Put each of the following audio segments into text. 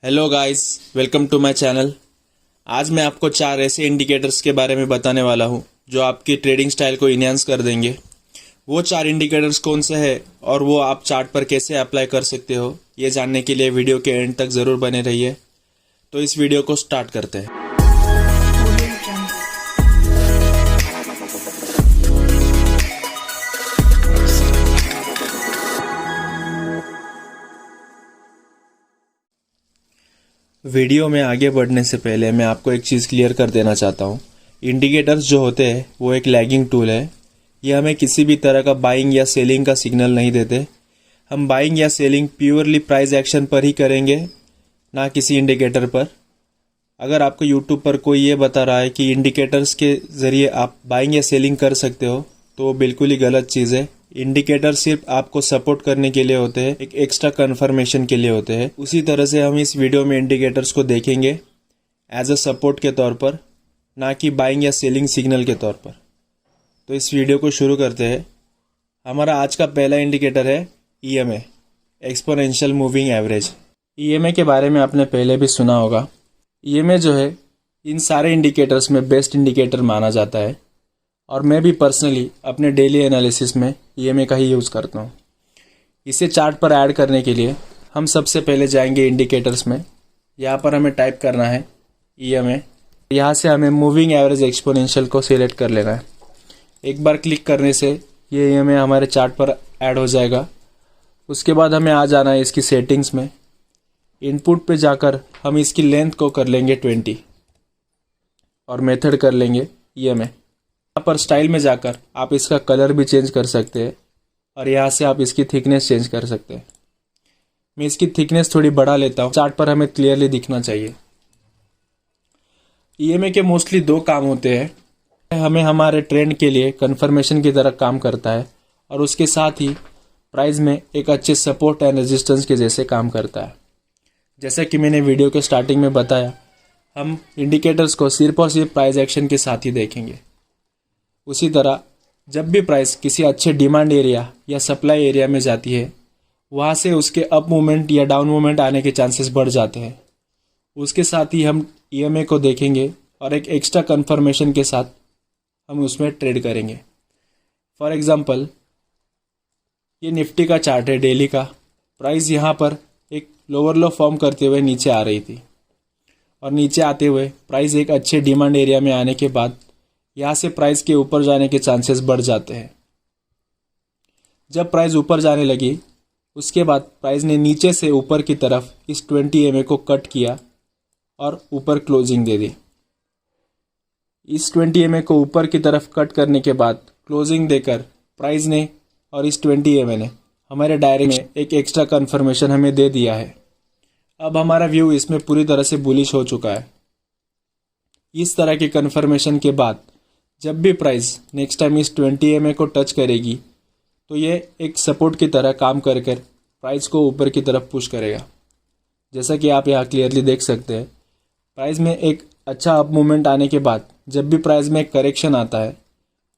Hello guys, welcome to my channel. आज मैं आपको 4 ऐसे इंडिकेटर्स के बारे में बताने वाला हूं जो आपकी ट्रेडिंग स्टाइल को इन्हांस कर देंगे। वो 4 इंडिकेटर्स कौन से हैं और वो आप चार्ट पर कैसे अप्लाई कर सकते हो, ये जानने के लिए वीडियो के एंड तक ज़रूर बने रहिए। तो इस वीडियो को स्टार्ट करते हैं। वीडियो में आगे बढ़ने से पहले मैं आपको एक चीज़ क्लियर कर देना चाहता हूँ। इंडिकेटर्स जो होते हैं वो एक लैगिंग टूल है। ये हमें किसी भी तरह का बाइंग या सेलिंग का सिग्नल नहीं देते। हम बाइंग या सेलिंग प्योरली प्राइस एक्शन पर ही करेंगे, ना किसी इंडिकेटर पर। अगर आपको यूट्यूब पर कोई ये बता रहा है कि इंडिकेटर्स के ज़रिए आप बाइंग या सेलिंग कर सकते हो, तो वो बिल्कुल ही गलत चीज़ है। इंडिकेटर सिर्फ आपको सपोर्ट करने के लिए होते हैं, एक एक्स्ट्रा कंफर्मेशन के लिए होते हैं। उसी तरह से हम इस वीडियो में इंडिकेटर्स को देखेंगे एज अ सपोर्ट के तौर पर, ना कि बाइंग या सेलिंग सिग्नल के तौर पर। तो इस वीडियो को शुरू करते हैं। हमारा आज का पहला इंडिकेटर है EMA, exponential moving average. EMA के बारे में आपने पहले भी सुना होगा। EMA जो है इन सारे इंडिकेटर्स में बेस्ट इंडिकेटर माना जाता है और मैं भी पर्सनली अपने डेली एनालिसिस में EMA का ही यूज़ करता हूँ। इसे चार्ट पर ऐड करने के लिए हम सबसे पहले जाएंगे इंडिकेटर्स में। यहाँ पर हमें टाइप करना है EMA। यहाँ से हमें मूविंग एवरेज एक्सपोनेंशियल को सिलेक्ट कर लेना है। एक बार क्लिक करने से ये EMA हमारे चार्ट पर ऐड हो जाएगा। उसके बाद हमें आ जाना है इसकी सेटिंग्स में। इनपुट पे जाकर हम इसकी लेंथ को कर लेंगे 20 और मेथड कर लेंगे EMA। यहाँ पर स्टाइल में जाकर आप इसका कलर भी चेंज कर सकते हैं और यहाँ से आप इसकी थिकनेस चेंज कर सकते हैं। मैं इसकी थिकनेस थोड़ी बढ़ा लेता हूँ, चार्ट पर हमें क्लियरली दिखना चाहिए। EMA के मोस्टली 2 काम होते हैं। हमें हमारे ट्रेंड के लिए कंफर्मेशन की तरह काम करता है और उसके साथ ही प्राइस में एक अच्छे सपोर्ट एंड रेजिस्टेंस के जैसे काम करता है। जैसा कि मैंने वीडियो के स्टार्टिंग में बताया, हम इंडिकेटर्स को सिर्फ और सिर्फ प्राइस एक्शन के साथ ही देखेंगे। उसी तरह जब भी प्राइस किसी अच्छे डिमांड एरिया या सप्लाई एरिया में जाती है, वहाँ से उसके अप मूवमेंट या डाउन मूवमेंट आने के चांसेस बढ़ जाते हैं। उसके साथ ही हम EMA को देखेंगे और एक एक्स्ट्रा कंफर्मेशन के साथ हम उसमें ट्रेड करेंगे। फॉर एग्जांपल, ये निफ्टी का चार्ट है डेली का। प्राइस यहाँ पर एक लोअर लो फॉर्म करते हुए नीचे आ रही थी और नीचे आते हुए प्राइस एक अच्छे डिमांड एरिया में आने के बाद यहाँ से प्राइस के ऊपर जाने के चांसेस बढ़ जाते हैं। जब प्राइस ऊपर जाने लगी, उसके बाद प्राइस ने नीचे से ऊपर की तरफ इस 20 EMA को कट किया और ऊपर क्लोजिंग दे दी। इस 20 EMA को ऊपर की तरफ कट करने के बाद क्लोजिंग देकर प्राइस ने और इस 20 EMA ने हमारे डायरेक्ट में एक एक्स्ट्रा कंफर्मेशन हमें दे दिया है। अब हमारा व्यू इसमें पूरी तरह से बुलिश हो चुका है। इस तरह के कंफर्मेशन के बाद जब भी प्राइस नेक्स्ट टाइम इस 20 EMA को टच करेगी, तो ये एक सपोर्ट की तरह काम कर प्राइस को ऊपर की तरफ पुश करेगा। जैसा कि आप यहाँ क्लियरली देख सकते हैं, प्राइस में एक अच्छा अप मूवमेंट आने के बाद जब भी प्राइस में एक करेक्शन आता है,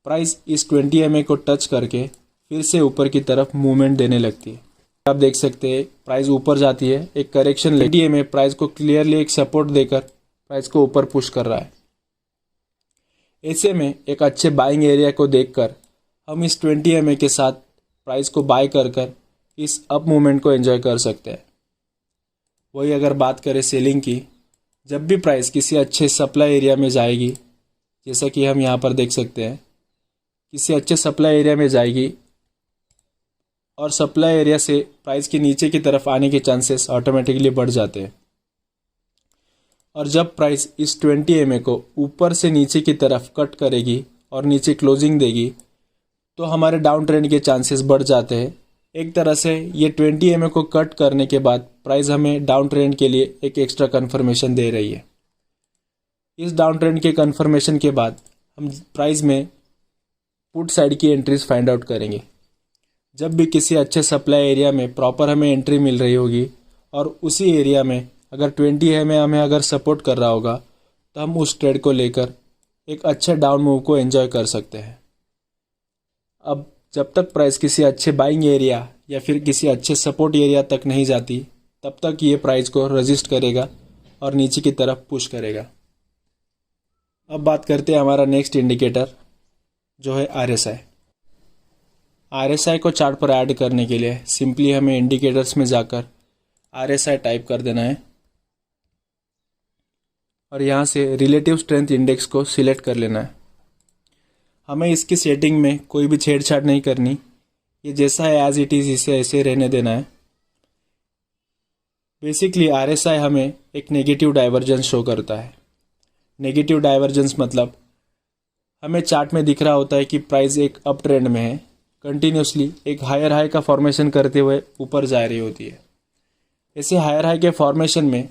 प्राइस इस 20 EMA को टच करके फिर से ऊपर की तरफ मूवमेंट देने लगती है। आप देख सकते हैं प्राइस ऊपर जाती है, एक करेक्शन लेती है, प्राइस को क्लियरली एक सपोर्ट देकर प्राइस को ऊपर पुश कर रहा है। ऐसे में एक अच्छे बाइंग एरिया को देखकर हम इस 20 EMA के साथ प्राइस को बाय कर इस अप मूवमेंट को एंजॉय कर सकते हैं। वही अगर बात करें सेलिंग की, जब भी प्राइस किसी अच्छे सप्लाई एरिया में जाएगी, जैसा कि हम यहाँ पर देख सकते हैं, किसी अच्छे सप्लाई एरिया में जाएगी और सप्लाई एरिया से प्राइस के नीचे की तरफ आने के चांसेस ऑटोमेटिकली बढ़ जाते हैं। और जब प्राइस इस 20 EMA को ऊपर से नीचे की तरफ कट करेगी और नीचे क्लोजिंग देगी, तो हमारे डाउन ट्रेंड के चांसेस बढ़ जाते हैं। एक तरह से ये 20 EMA को कट करने के बाद प्राइस हमें डाउन ट्रेंड के लिए एक एक्स्ट्रा कंफर्मेशन दे रही है। इस डाउन ट्रेंड के कंफर्मेशन के बाद हम प्राइस में पुट साइड की एंट्रीज फाइंड आउट करेंगे। जब भी किसी अच्छे सप्लाई एरिया में प्रॉपर हमें एंट्री मिल रही होगी और उसी एरिया में अगर 20 EMA हमें अगर सपोर्ट कर रहा होगा, तो हम उस ट्रेड को लेकर एक अच्छे डाउन मूव को एंजॉय कर सकते हैं। अब जब तक प्राइस किसी अच्छे बाइंग एरिया या फिर किसी अच्छे सपोर्ट एरिया तक नहीं जाती, तब तक ये प्राइस को रजिस्ट करेगा और नीचे की तरफ पुश करेगा। अब बात करते हैं हमारा नेक्स्ट इंडिकेटर जो है RSI। RSI को चार्ट पर ऐड करने के लिए सिंपली हमें इंडिकेटर्स में जाकर RSI टाइप कर देना है और यहाँ से रिलेटिव स्ट्रेंथ इंडेक्स को सिलेक्ट कर लेना है। हमें इसकी सेटिंग में कोई भी छेड़छाड़ नहीं करनी, ये जैसा है एज इट इज़ इसे ऐसे रहने देना है। बेसिकली RSI हमें एक नेगेटिव डाइवर्जेंस शो करता है। नेगेटिव डाइवर्जेंस मतलब हमें चार्ट में दिख रहा होता है कि प्राइस एक अप ट्रेंड में है, कंटिन्यूसली एक हायर हाई का फॉर्मेशन करते हुए ऊपर जा रही होती है। ऐसे हायर हाई के फॉर्मेशन में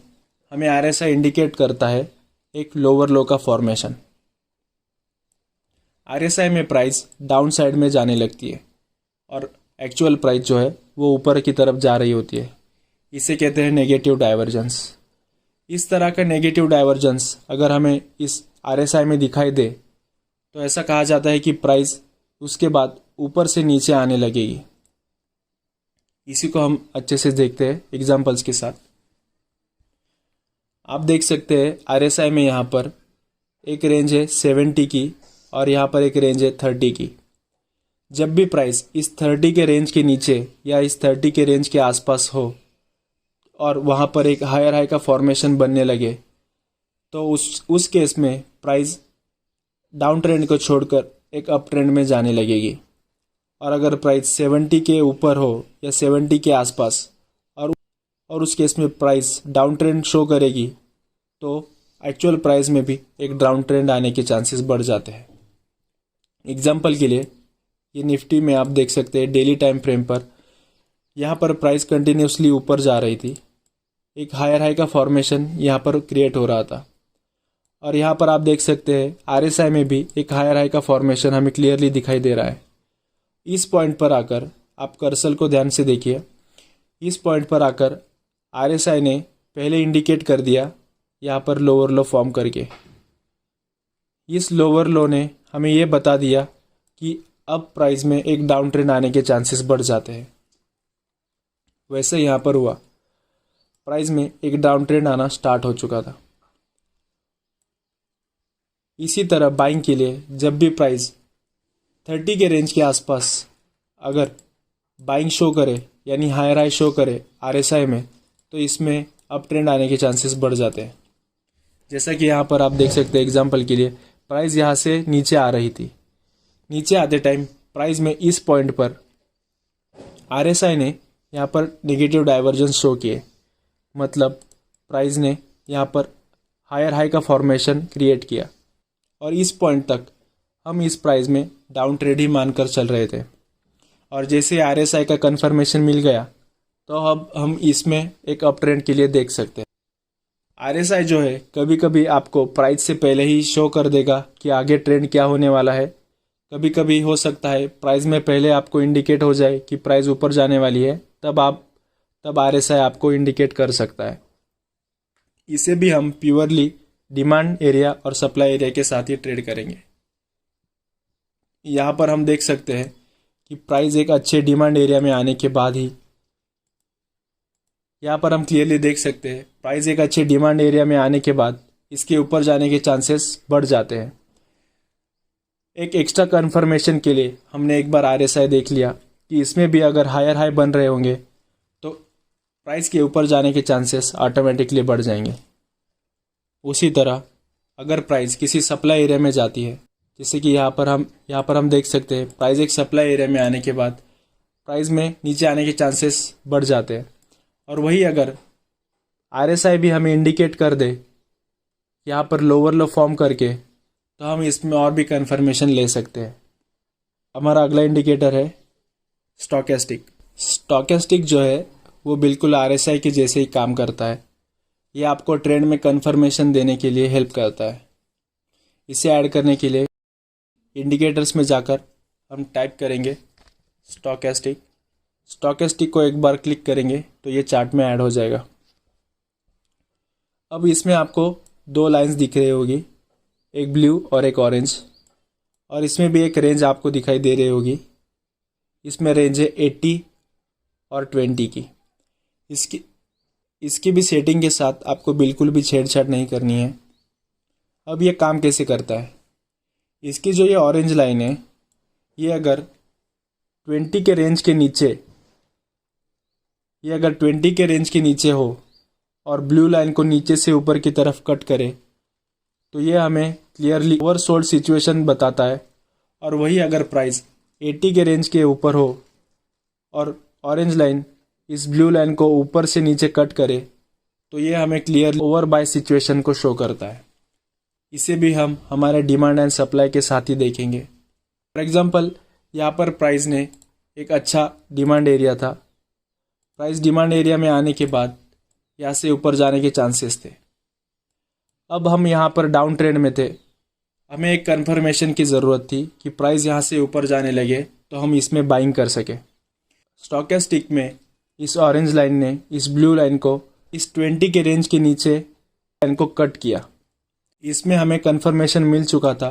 हमें RSI इंडिकेट करता है एक लोअर लो का फॉर्मेशन। RSI में प्राइस डाउन साइड में जाने लगती है और एक्चुअल प्राइस जो है वो ऊपर की तरफ जा रही होती है। इसे कहते हैं नेगेटिव डाइवर्जेंस। इस तरह का नेगेटिव डाइवर्जेंस अगर हमें इस RSI में दिखाई दे तो ऐसा कहा जाता है कि प्राइस उसके बाद ऊपर से नीचे आने लगेगी। इसी को हम अच्छे से देखते हैं एग्जांपल्स के साथ। आप देख सकते हैं RSI में यहाँ पर एक रेंज है 70 की और यहाँ पर एक रेंज है 30 की। जब भी प्राइस इस 30 के रेंज के नीचे या इस 30 के रेंज के आसपास हो और वहाँ पर एक हायर हाई का फॉर्मेशन बनने लगे तो उस केस में प्राइस डाउन ट्रेंड को छोड़कर एक अप ट्रेंड में जाने लगेगी। और अगर प्राइस 70 के ऊपर हो या 70 के आसपास और उस केस में प्राइस डाउन ट्रेंड शो करेगी तो एक्चुअल प्राइस में भी एक डाउन ट्रेंड आने के चांसेस बढ़ जाते हैं। एग्जांपल के लिए ये निफ्टी में आप देख सकते हैं डेली टाइम फ्रेम पर यहाँ पर प्राइस कंटिन्यूसली ऊपर जा रही थी, एक हायर हाई का फॉर्मेशन यहाँ पर क्रिएट हो रहा था और यहाँ पर आप देख सकते हैं RSI में भी एक हायर हाई का फॉर्मेशन हमें क्लियरली दिखाई दे रहा है। इस पॉइंट पर आकर आप कर्सर को ध्यान से देखिए। इस पॉइंट पर आकर RSI ने पहले इंडिकेट कर दिया यहाँ पर लोअर लो फॉर्म करके। इस लोअर लो ने हमें ये बता दिया कि अब प्राइस में एक डाउन ट्रेंड आने के चांसेस बढ़ जाते हैं। वैसे यहाँ पर हुआ, प्राइस में एक डाउन ट्रेंड आना स्टार्ट हो चुका था। इसी तरह बाइंग के लिए जब भी प्राइस 30 के रेंज के आसपास अगर बाइंग शो करे यानी हायर हाई शो करे RSI में तो इसमें अप ट्रेंड आने के चांसेस बढ़ जाते हैं। जैसा कि यहाँ पर आप देख सकते हैं एग्जांपल के लिए प्राइस यहाँ से नीचे आ रही थी। नीचे आते टाइम प्राइस में इस पॉइंट पर RSI ने यहाँ पर नेगेटिव डाइवर्जेंस शो किए, मतलब प्राइस ने यहाँ पर हायर हाई का फॉर्मेशन क्रिएट किया और इस पॉइंट तक हम इस प्राइस में डाउन ट्रेंड ही मानकर चल रहे थे। और जैसे RSI का कंफर्मेशन मिल गया तो अब हम इसमें एक अप ट्रेंड के लिए देख सकते हैं। RSI जो है कभी कभी आपको प्राइस से पहले ही शो कर देगा कि आगे ट्रेंड क्या होने वाला है। कभी कभी हो सकता है प्राइस में पहले आपको इंडिकेट हो जाए कि प्राइस ऊपर जाने वाली है, तब RSI आपको इंडिकेट कर सकता है। इसे भी हम प्योरली डिमांड एरिया और सप्लाई एरिया के साथ ही ट्रेड करेंगे। यहाँ पर हम देख सकते हैं कि प्राइस एक अच्छे डिमांड एरिया में आने के बाद ही, यहाँ पर हम क्लियरली देख सकते हैं प्राइस एक अच्छे डिमांड एरिया में आने के बाद इसके ऊपर जाने के चांसेस बढ़ जाते हैं। एक एक्स्ट्रा कंफर्मेशन के लिए हमने एक बार RSI देख लिया कि इसमें भी अगर हायर हाई बन रहे होंगे तो प्राइस के ऊपर जाने के चांसेस ऑटोमेटिकली बढ़ जाएंगे। उसी तरह अगर प्राइस किसी सप्लाई एरिया में जाती है, जैसे कि यहाँ पर हम देख सकते हैं प्राइस एक सप्लाई एरिया में आने के बाद प्राइस में नीचे आने के चांसेस बढ़ जाते हैं। और वही अगर RSI भी हमें इंडिकेट कर दे यहाँ पर लोअर लो फॉर्म करके तो हम इसमें और भी कंफर्मेशन ले सकते हैं। हमारा अगला इंडिकेटर है स्टॉकेस्टिक। स्टॉकेस्टिक जो है वो बिल्कुल RSI के जैसे ही काम करता है। ये आपको ट्रेंड में कंफर्मेशन देने के लिए हेल्प करता है। इसे ऐड करने के लिए इंडिकेटर्स में जाकर हम टाइप करेंगे स्टॉकेस्टिक। स्टॉकेस्टिक को एक बार क्लिक करेंगे तो ये चार्ट में ऐड हो जाएगा। अब इसमें आपको दो लाइंस दिख रही होगी, एक ब्लू और एक ऑरेंज, और इसमें भी एक रेंज आपको दिखाई दे रही होगी। इसमें रेंज है 80 और 20 की। इसकी भी सेटिंग के साथ आपको बिल्कुल भी छेड़छाड़ नहीं करनी है। अब ये काम कैसे करता है, इसकी जो ये ऑरेंज लाइन है, ये अगर 20 के रेंज के नीचे हो और ब्लू लाइन को नीचे से ऊपर की तरफ कट करे तो ये हमें क्लियरली ओवरसोल्ड सिचुएशन बताता है। और वही अगर प्राइस 80 के रेंज के ऊपर हो और ऑरेंज लाइन इस ब्लू लाइन को ऊपर से नीचे कट करे तो ये हमें क्लियरली ओवर बाय सिचुएशन को शो करता है। इसे भी हम हमारे डिमांड एंड सप्लाई के साथ ही देखेंगे। फॉर एग्जांपल यहाँ पर प्राइस ने एक अच्छा डिमांड एरिया था, प्राइस डिमांड एरिया में आने के बाद यहाँ से ऊपर जाने के चांसेस थे। अब हम यहाँ पर डाउन ट्रेंड में थे, हमें एक कंफर्मेशन की ज़रूरत थी कि प्राइस यहाँ से ऊपर जाने लगे तो हम इसमें बाइंग कर सके। स्टॉकेस्टिक में इस ऑरेंज लाइन ने इस ब्लू लाइन को इस 20 के रेंज के नीचे लाइन को कट किया। इसमें हमें कंफर्मेशन मिल चुका था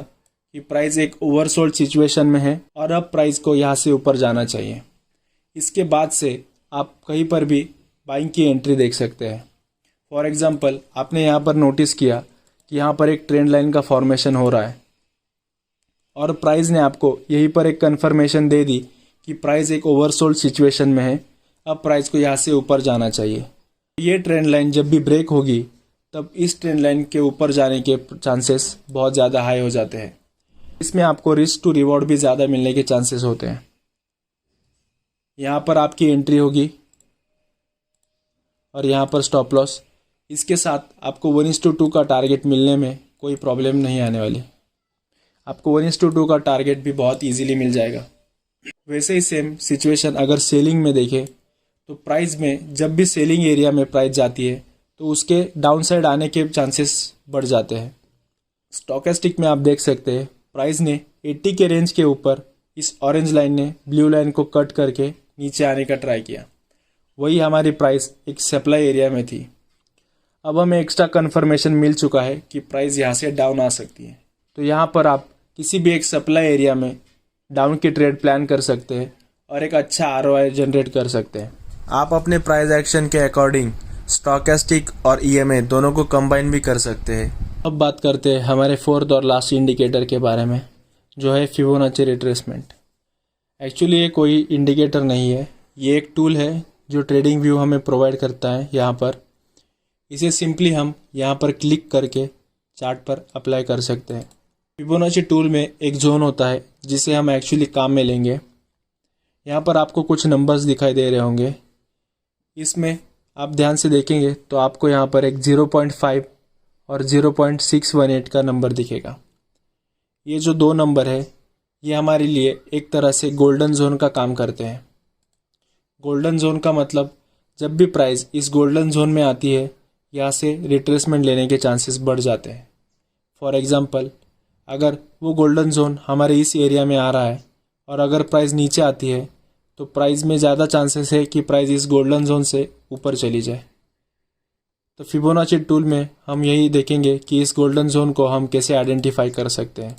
कि प्राइस एक ओवरसोल्ड सिचुएशन में है और अब प्राइस को यहाँ से ऊपर जाना चाहिए। इसके बाद से आप कहीं पर भी बाइंग की एंट्री देख सकते हैं। फॉर एग्जांपल आपने यहाँ पर नोटिस किया कि यहाँ पर एक ट्रेंड लाइन का फॉर्मेशन हो रहा है और प्राइस ने आपको यहीं पर एक कंफर्मेशन दे दी कि प्राइस एक ओवरसोल्ड सिचुएशन में है, अब प्राइस को यहाँ से ऊपर जाना चाहिए। ये ट्रेंड लाइन जब भी ब्रेक होगी तब इस ट्रेंड लाइन के ऊपर जाने के चांसेस बहुत ज़्यादा हाई हो जाते हैं। इसमें आपको रिस्क टू रिवॉर्ड भी ज़्यादा मिलने के चांसेस होते हैं। यहाँ पर आपकी एंट्री होगी और यहाँ पर स्टॉप लॉस। इसके साथ आपको 1:2 का टारगेट मिलने में कोई प्रॉब्लम नहीं आने वाली, आपको 1:2 का टारगेट भी बहुत इजीली मिल जाएगा। वैसे ही सेम सिचुएशन अगर सेलिंग में देखें तो प्राइस में जब भी सेलिंग एरिया में प्राइस जाती है तो उसके डाउन साइड आने के चांसेस बढ़ जाते हैं। स्टॉकेस्टिक में आप देख सकते हैं प्राइस ने 80 के रेंज के ऊपर इस ऑरेंज लाइन ने ब्लू लाइन को कट करके नीचे आने का ट्राई किया, वही हमारी प्राइस एक सप्लाई एरिया में थी। अब हमें एक्स्ट्रा कंफर्मेशन मिल चुका है कि प्राइस यहाँ से डाउन आ सकती है, तो यहाँ पर आप किसी भी एक सप्लाई एरिया में डाउन की ट्रेड प्लान कर सकते हैं और एक अच्छा ROI जनरेट कर सकते हैं। आप अपने प्राइस एक्शन के अकॉर्डिंग स्टॉकेस्टिक और EMA दोनों को कंबाइन भी कर सकते हैं। अब बात करते हैं हमारे फोर्थ और लास्ट इंडिकेटर के बारे में, जो है फिबोनाची रिट्रेसमेंट। एक्चुअली ये कोई इंडिकेटर नहीं है, ये एक टूल है जो ट्रेडिंग व्यू हमें प्रोवाइड करता है। यहाँ पर इसे सिंपली हम यहाँ पर क्लिक करके चार्ट पर अप्लाई कर सकते हैं। फिबोनाची टूल में एक जोन होता है जिसे हम एक्चुअली काम में लेंगे। यहाँ पर आपको कुछ नंबर्स दिखाई दे रहे होंगे, इसमें आप ध्यान से देखेंगे तो आपको यहाँ पर एक 0.5 और 0.618 का नंबर दिखेगा। ये जो दो नंबर है ये हमारे लिए एक तरह से गोल्डन जोन का काम करते हैं। गोल्डन जोन का मतलब जब भी प्राइस इस गोल्डन जोन में आती है यहाँ से रिट्रेसमेंट लेने के चांसेस बढ़ जाते हैं। फॉर एग्जांपल अगर वो गोल्डन जोन हमारे इस एरिया में आ रहा है और अगर प्राइस नीचे आती है तो प्राइस में ज़्यादा चांसेस है कि प्राइस इस गोल्डन जोन से ऊपर चली जाए। तो फिबोनाची टूल में हम यही देखेंगे कि इस गोल्डन जोन को हम कैसे आइडेंटिफाई कर सकते हैं।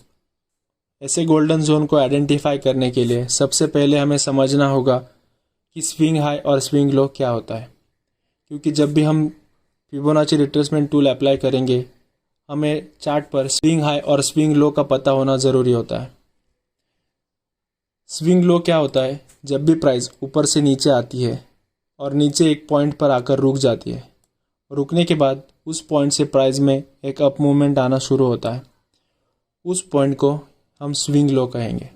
ऐसे गोल्डन जोन को आइडेंटिफाई करने के लिए सबसे पहले हमें समझना होगा कि स्विंग हाई और स्विंग लो क्या होता है, क्योंकि जब भी हम फिबोनाची रिट्रेसमेंट टूल अप्लाई करेंगे हमें चार्ट पर स्विंग हाई और स्विंग लो का पता होना ज़रूरी होता है। स्विंग लो क्या होता है, जब भी प्राइस ऊपर से नीचे आती है और नीचे एक पॉइंट पर आकर रुक जाती है, रुकने के बाद उस पॉइंट से प्राइस में एक अप मूवमेंट आना शुरू होता है, उस पॉइंट को हम स्विंग लो कहेंगे।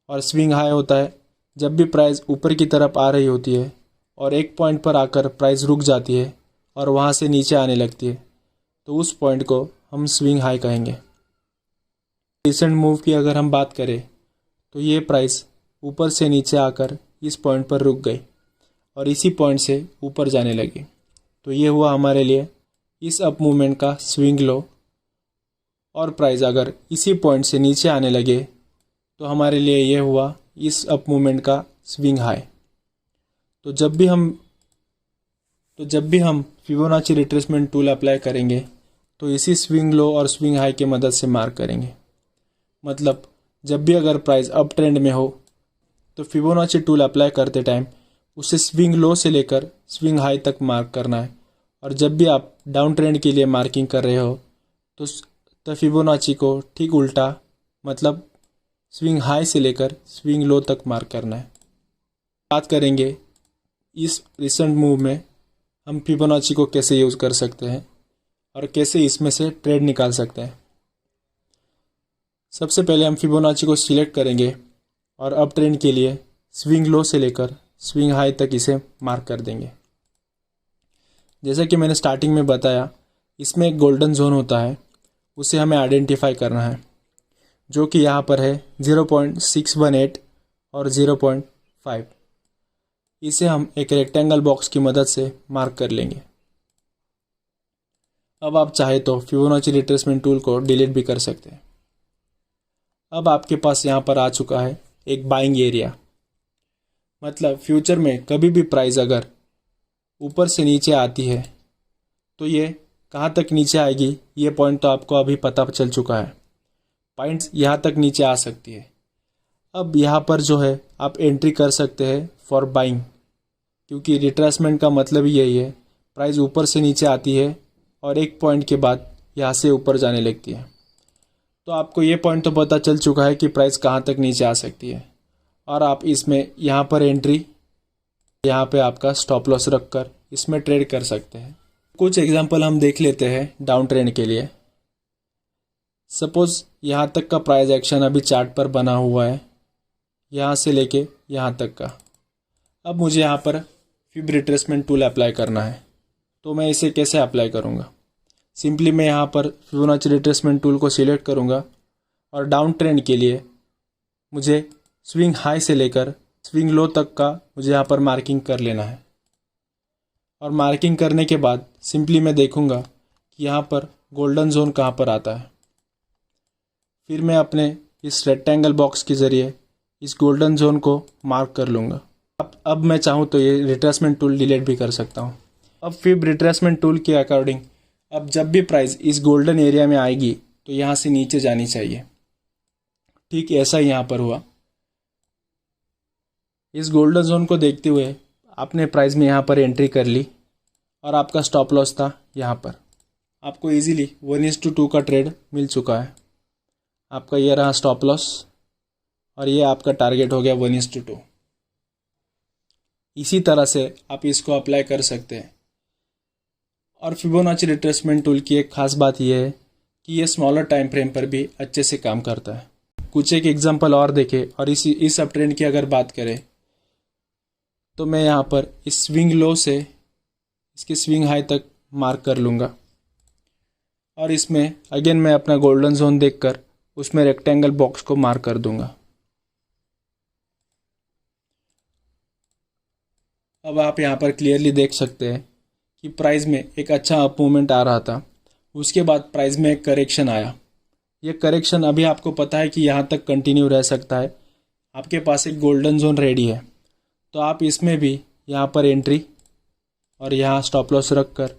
और स्विंग हाई होता है जब भी प्राइस ऊपर की तरफ आ रही होती है और एक पॉइंट पर आकर प्राइस रुक जाती है और वहाँ से नीचे आने लगती है, तो उस पॉइंट को हम स्विंग हाई कहेंगे। रिसेंट मूव की अगर हम बात करें तो ये प्राइस ऊपर से नीचे आकर इस पॉइंट पर रुक गई और इसी पॉइंट से ऊपर जाने लगी, तो ये हुआ हमारे लिए इस अप मूवमेंट का स्विंग लो। और प्राइस अगर इसी पॉइंट से नीचे आने लगे तो हमारे लिए ये हुआ इस अप मूवमेंट का स्विंग हाई। तो जब भी हम फिबोनाची रिट्रेसमेंट टूल अप्लाई करेंगे तो इसी स्विंग लो और स्विंग हाई की मदद से मार्क करेंगे। मतलब जब भी अगर प्राइस अप ट्रेंड में हो तो फिबोनाची टूल अप्लाई करते टाइम उसे स्विंग लो से लेकर स्विंग हाई तक मार्क करना है। और जब भी आप डाउन ट्रेंड के लिए मार्किंग कर रहे हो तो फिबोनाची को ठीक उल्टा, मतलब स्विंग हाई से लेकर स्विंग लो तक मार्क करना है। बात करेंगे इस रिसेंट मूव में हम फिबोनाची को कैसे यूज़ कर सकते हैं और कैसे इसमें से ट्रेड निकाल सकते हैं। सबसे पहले हम फिबोनाची को सिलेक्ट करेंगे और अप ट्रेंड के लिए स्विंग लो से लेकर स्विंग हाई तक इसे मार्क कर देंगे। जैसा कि मैंने स्टार्टिंग में बताया, इसमें एक गोल्डन जोन होता है, उसे हमें आइडेंटिफाई करना है, जो कि यहाँ पर है 0.618 और 0.5। इसे हम एक रेक्टेंगल बॉक्स की मदद से मार्क कर लेंगे। अब आप चाहे तो फिबोनाची रिट्रेसमेंट टूल को डिलीट भी कर सकते हैं। अब आपके पास यहाँ पर आ चुका है एक बाइंग एरिया, मतलब फ्यूचर में कभी भी प्राइस अगर ऊपर से नीचे आती है तो ये कहाँ तक नीचे आएगी, ये पॉइंट तो आपको अभी पता चल चुका है। पॉइंट्स यहाँ तक नीचे आ सकती है। अब यहाँ पर जो है आप एंट्री कर सकते हैं फॉर बाइंग, क्योंकि रिट्रेसमेंट का मतलब ही यही है, प्राइस ऊपर से नीचे आती है और एक पॉइंट के बाद यहाँ से ऊपर जाने लगती है। तो आपको ये पॉइंट तो पता चल चुका है कि प्राइस कहाँ तक नीचे आ सकती है, और आप इसमें यहाँ पर एंट्री, यहाँ पे आपका स्टॉप लॉस रखकर इसमें ट्रेड कर सकते हैं। कुछ एग्जांपल हम देख लेते हैं डाउन ट्रेंड के लिए। सपोज यहाँ तक का प्राइस एक्शन अभी चार्ट पर बना हुआ है, यहाँ से लेके यहाँ तक का। अब मुझे यहाँ पर फिब रिट्रेसमेंट टूल अप्लाई करना है, तो मैं इसे कैसे अप्लाई करूँगा? सिंपली मैं यहाँ पर फिबोनाची रिट्रेसमेंट टूल को सिलेक्ट करूँगा और डाउन ट्रेंड के लिए मुझे स्विंग हाई से लेकर स्विंग लो तक का मुझे यहाँ पर मार्किंग कर लेना है। और मार्किंग करने के बाद सिंपली मैं देखूँगा कि यहाँ पर गोल्डन जोन कहाँ पर आता है। फिर मैं अपने इस रेक्टेंगल बॉक्स के ज़रिए इस गोल्डन जोन को मार्क कर लूँगा। अब मैं चाहूँ तो ये रिट्रेसमेंट टूल डिलीट भी कर सकता हूँ। अब फिब रिट्रेसमेंट टूल के अकॉर्डिंग अब जब भी प्राइस इस गोल्डन एरिया में आएगी तो यहाँ से नीचे जानी चाहिए। ठीक ऐसा ही यहाँ पर हुआ। इस गोल्डन जोन को देखते हुए आपने प्राइस में यहाँ पर एंट्री कर ली और आपका स्टॉप लॉस था यहाँ पर। आपको इजीली 1:2 का ट्रेड मिल चुका है। आपका ये रहा स्टॉप लॉस और ये आपका टारगेट हो गया 1:2। इसी तरह से आप इसको अप्लाई कर सकते हैं। और फिबोनाची रिट्रेसमेंट टूल की एक खास बात यह है कि ये स्मॉलर टाइम फ्रेम पर भी अच्छे से काम करता है। कुछ एक एग्जांपल और देखें और इस अप ट्रेंड की अगर बात करें तो मैं यहाँ पर इस स्विंग लो से इसके स्विंग हाई तक मार्क कर लूँगा और इसमें अगेन मैं अपना गोल्डन जोन देखकर उसमें रेक्टेंगल बॉक्स को मार्क कर दूँगा। अब आप यहाँ पर क्लियरली देख सकते हैं कि प्राइस में एक अच्छा अप मूवमेंट आ रहा था, उसके बाद प्राइस में एक करेक्शन आया। ये करेक्शन अभी आपको पता है कि यहाँ तक कंटिन्यू रह सकता है। आपके पास एक गोल्डन जोन रेडी है, तो आप इसमें भी यहाँ पर एंट्री और यहाँ स्टॉप लॉस रख कर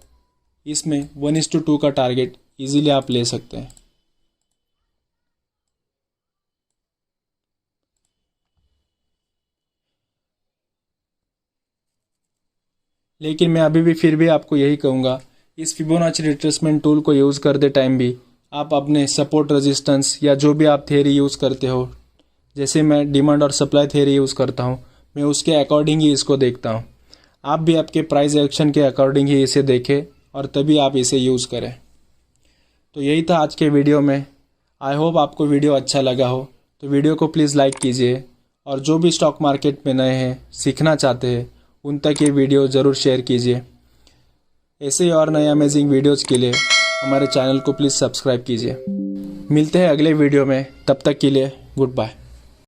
इसमें 1:2 का टारगेट इजीली आप ले सकते हैं। लेकिन मैं अभी भी फिर भी आपको यही कहूँगा, इस फिबोनाची रिट्रेसमेंट टूल को यूज़ करते टाइम भी आप अपने सपोर्ट रेजिस्टेंस या जो भी आप थ्योरी यूज़ करते हो, जैसे मैं डिमांड और सप्लाई थ्योरी यूज़ करता हूँ, मैं उसके अकॉर्डिंग ही इसको देखता हूँ। आप भी आपके प्राइस एक्शन के अकॉर्डिंग ही इसे देखें और तभी आप इसे यूज़ करें। तो यही था आज के वीडियो में। आई होप आपको वीडियो अच्छा लगा हो, तो वीडियो को प्लीज़ लाइक कीजिए और जो भी स्टॉक मार्केट में नए हैं, सीखना चाहते हैं, उन तक ये वीडियो ज़रूर शेयर कीजिए। ऐसे ही और नए अमेजिंग वीडियोज़ के लिए हमारे चैनल को प्लीज़ सब्सक्राइब कीजिए। मिलते हैं अगले वीडियो में, तब तक के लिए गुड बाय।